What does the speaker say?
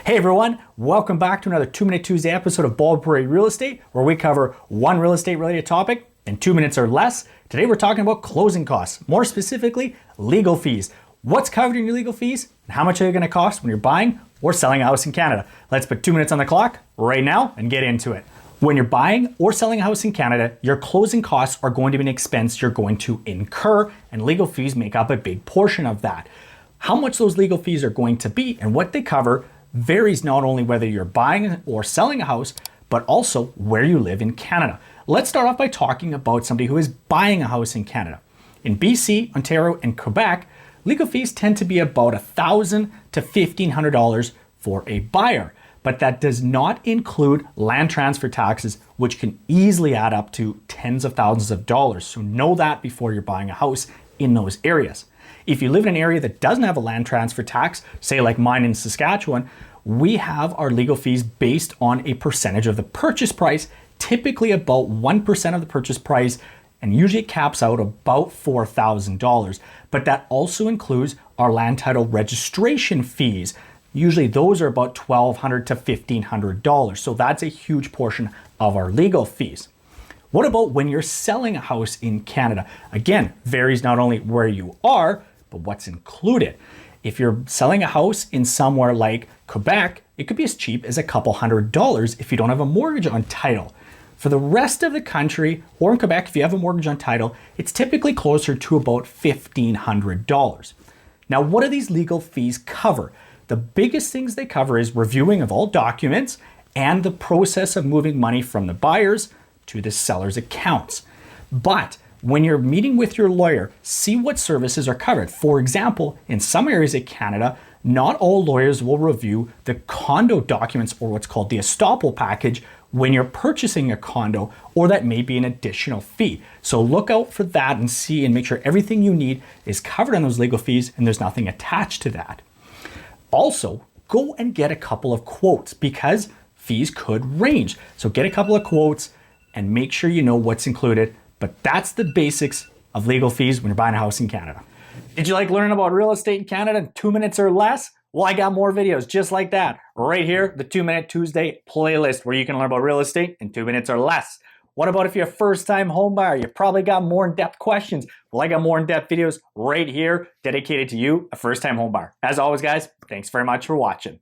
Hey everyone, welcome back to another 2 Minute Tuesday episode of Bald Prairie Real Estate, where we cover one real estate related topic in 2 minutes or less. Today we're talking about closing costs, more specifically legal fees. What's covered in your legal fees and how much are they going to cost when you're buying or selling a house in Canada? Let's put 2 minutes on the clock right now and get into it. When you're buying or selling a house in Canada, your closing costs are going to be an expense you're going to incur, and legal fees make up a big portion of that. How much those legal fees are going to be and what they cover varies not only whether you're buying or selling a house, but also where you live in Canada. Let's start off by talking about somebody who is buying a house in Canada. In BC, Ontario, and Quebec, legal fees tend to be about $1,000 to $1,500 for a buyer, but that does not include land transfer taxes, which can easily add up to tens of thousands of dollars. So know that before you're buying a house in those areas. If you live in an area that doesn't have a land transfer tax, say like mine in Saskatchewan, we have our legal fees based on a percentage of the purchase price, typically about 1% of the purchase price, and usually it caps out about $4,000. But that also includes our land title registration fees. Usually those are about $1,200 to $1,500. So that's a huge portion of our legal fees. What about when you're selling a house in Canada? Again, varies not only where you are, but what's included. If you're selling a house in somewhere like Quebec, it could be as cheap as a couple $100s if you don't have a mortgage on title. For the rest of the country, or in Quebec, if you have a mortgage on title, it's typically closer to about $1,500. Now, what do these legal fees cover? The biggest things they cover is reviewing of all documents and the process of moving money from the buyer's to the seller's accounts. But when you're meeting with your lawyer, see what services are covered. For example, in some areas of Canada, not all lawyers will review the condo documents or what's called the estoppel package when you're purchasing a condo, or that may be an additional fee. So look out for that and see and make sure everything you need is covered on those legal fees and there's nothing attached to that. Also, go and get a couple of quotes because fees could range. So get a couple of quotes and make sure you know what's included. But that's the basics of legal fees when you're buying a house in Canada. Did you like learning about real estate in Canada in 2 minutes or less? Well, I got more videos just like that right here, the 2 Minute Tuesday playlist, where you can learn about real estate in 2 minutes or less. What about if you're a first-time home buyer? You probably got more in-depth questions. Well, I got more in-depth videos right here dedicated to you, a first-time home buyer. As always, guys, thanks very much for watching.